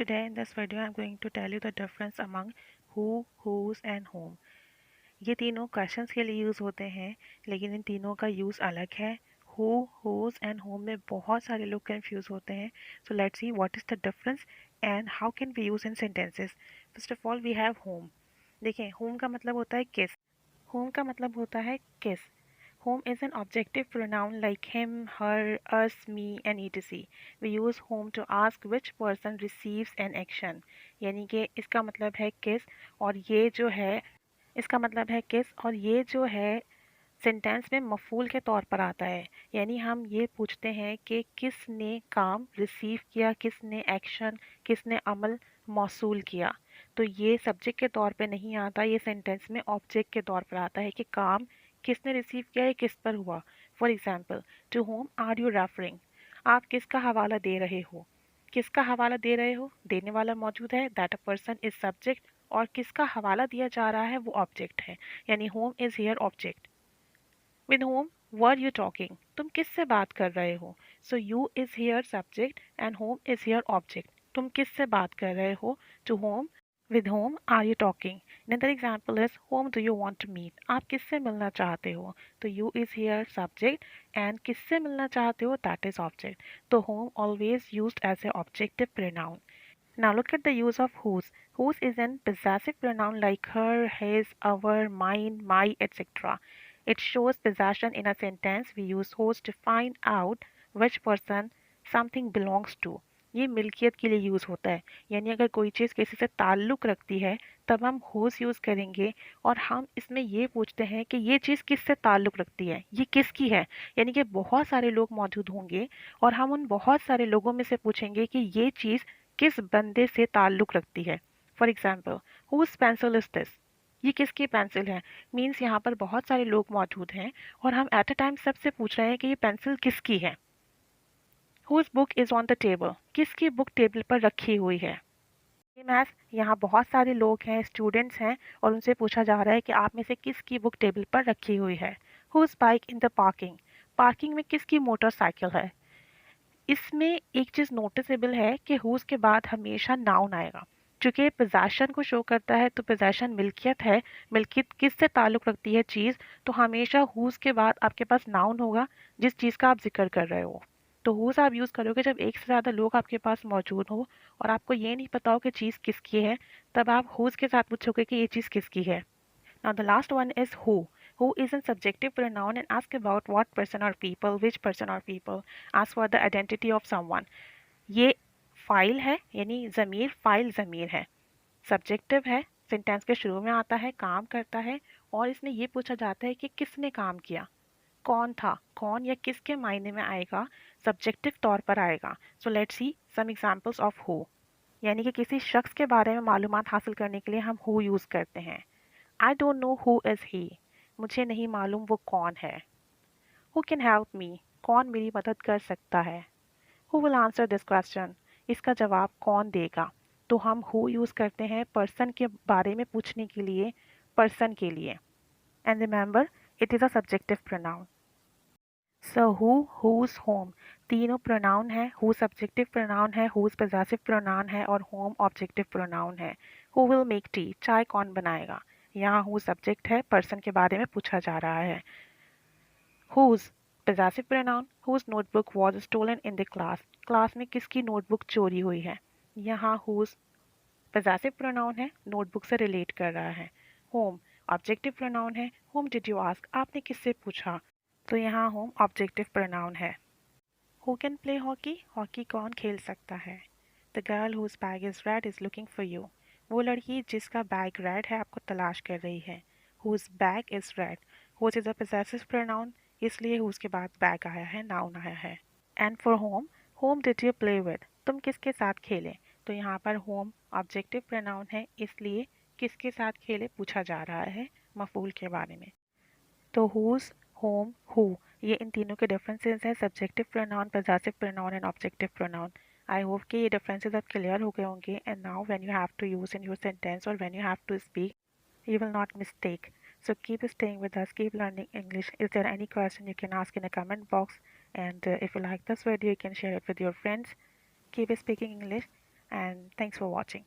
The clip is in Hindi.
Today in this video I'm going to tell you the difference among who, whose and whom. ये तीनों क्वेश्चंस के लिए यूज़ होते हैं, लेकिन इन तीनों का यूज़ अलग है. Who, whose and whom में बहुत सारे लोग कंफ्यूज होते हैं. So let's see what is the difference and how can we use in sentences. First of all we have whom. देखिए whom का मतलब होता है किस. Whom का मतलब होता है किस. Whom is an objective pronoun like him, her, us, me and etc. We use whom to ask which person receives an action. यानी कि इसका मतलब है किस और ये जो है इसका मतलब है किस और ये जो है सेंटेंस में मफूल के तौर पर आता है. यानी हम ये पूछते हैं कि किसने काम रिसीव किया, किसने एक्शन, किसने अमल मौसूल किया. तो ये सब्जेक्ट के तौर पे नहीं आता, ये सेंटेंस में ऑब्जेक्ट के तौर पर आता है कि काम किसने रिसीव किया है, किस पर हुआ. For example, to whom are you referring. आप किसका हवाला दे रहे हो. किसका हवाला दे रहे हो, देने वाला मौजूद है, that a person is subject, और किसका हवाला दिया जा रहा है वो ऑब्जेक्ट है. यानी home is here object. With whom were you talking? तुम किससे बात कर रहे हो. So you is here subject and whom is here object. तुम किससे बात कर रहे हो. To whom, with whom are you talking. Another example is whom do you want to meet. आप किससे मिलना चाहते हो. तो you is here subject and किससे मिलना चाहते हो, that is object. तो whom always used as a objective pronoun. Now look at the use of whose. Whose is an possessive pronoun like her, his, our, mine, my, etc. It shows possession in a sentence. We use whose to find out which person something belongs to. ये मिल्कियत के लिए यूज़ होता है. यानी अगर कोई चीज़ किसी से ताल्लुक़ रखती है तब हम whose यूज़ करेंगे और हम इसमें ये पूछते हैं कि ये चीज़ किससे ताल्लुक़ रखती है, ये किसकी है. यानी कि बहुत सारे लोग मौजूद होंगे और हम उन बहुत सारे लोगों में से पूछेंगे कि ये चीज़ किस बंदे से ताल्लुक़ रखती है. For example, whose pencil is this. ये किसकी पेंसिल है. मीन्स यहाँ पर बहुत सारे लोग मौजूद हैं और हम एट अ टाइम सबसे पूछ रहे हैं कि ये पेंसिल किसकी है. Whose book is on the table. किसकी बुक टेबल पर रखी हुई है. मैथ, यहाँ बहुत सारे लोग हैं, स्टूडेंट्स हैं, और उनसे पूछा जा रहा है कि आप में से किसकी बुक टेबल पर रखी हुई है. Whose bike in the parking. Parking में किसकी मोटरसाइकिल है. इसमें एक चीज़ नोटिसेबल है कि हुज के बाद हमेशा नाउन आएगा. चूँकि पोजेशन को शो करता है तो पोजेशन मिल्कियत है, मिल्कियत किससे ताल्लुक़ रखती है चीज़, तो हमेशा हुज के बाद आपके पास नाउन होगा जिस चीज़ का आप जिक्र कर रहे हो. तो हुज आप यूज़ करोगे जब एक से ज़्यादा लोग आपके पास मौजूद हो और आपको ये नहीं पता हो कि चीज़ किसकी है, तब आप हुज के साथ पूछोगे कि ये चीज़ किसकी है. Now the last one is who. Who is a subjective pronoun and ask about what person or people, which person or people. Ask for the identity of someone. ये फाइल है, यानी ज़मीर, फाइल ज़मीर है. सब्जेक्टिव है, सेंटेंस के शुरू में आता है, काम करता है, और इसमें ये पूछा जाता है कि किसने काम किया, कौन था. कौन या किसके मायने में आएगा, सब्जेक्टिव तौर पर आएगा. So let's see some examples of who. यानी कि किसी शख्स के बारे में मालूमात हासिल करने के लिए हम हु यूज़ करते हैं. I don't know who is he. मुझे नहीं मालूम वो कौन है. Who can help me? कौन मेरी मदद कर सकता है. Who will answer this question? इसका जवाब कौन देगा. तो हम who यूज़ करते हैं पर्सन के बारे में पूछने के लिए, पर्सन के लिए. And remember, it is a subjective pronoun. So who, whose, whom तीनों pronoun है. Who subjective pronoun है, whose possessive pronoun है और whom objective pronoun है. Who will make tea? चाय कौन बनाएगा. यहाँ who सब्जेक्ट है, पर्सन के बारे में पूछा जा रहा है. whose possessive pronoun. whose notebook was stolen in the class. Class में किसकी नोटबुक चोरी हुई है. यहाँ whose possessive pronoun है, नोटबुक से रिलेट कर रहा है. whom ऑब्जेक्टिव pronoun है. whom did you ask? आपने किससे पूछा, तो यहाँ whom ऑब्जेक्टिव pronoun है. who can play hockey? Hockey कौन खेल सकता है. the girl whose bag is red is looking for you. वो लड़की जिसका बैग रेड है आपको तलाश कर रही है. whose bag is red. whose is a possessive pronoun, इसलिए whose के बाद बैग आया है, नाउन आया है. and for whom did you play with? तुम किसके साथ खेले. तो यहाँ पर whom ऑब्जेक्टिव pronoun है, इसलिए किसके साथ खेले पूछा जा रहा है, मफूल के बारे में. तो whose, whom, who, ये इन तीनों के डिफरेंसेस हैं, subjective pronoun, possessive pronoun and objective pronoun. I hope कि ये डिफरेंसेस अब क्लियर हो गए होंगे. And now when you have to use in your sentence और when you have to speak, you will not mistake. So keep staying with us, keep learning English. Is there any question you can ask in the comment box? And if you like this video, you can share it with your friends. Keep speaking English, and Thanks for watching.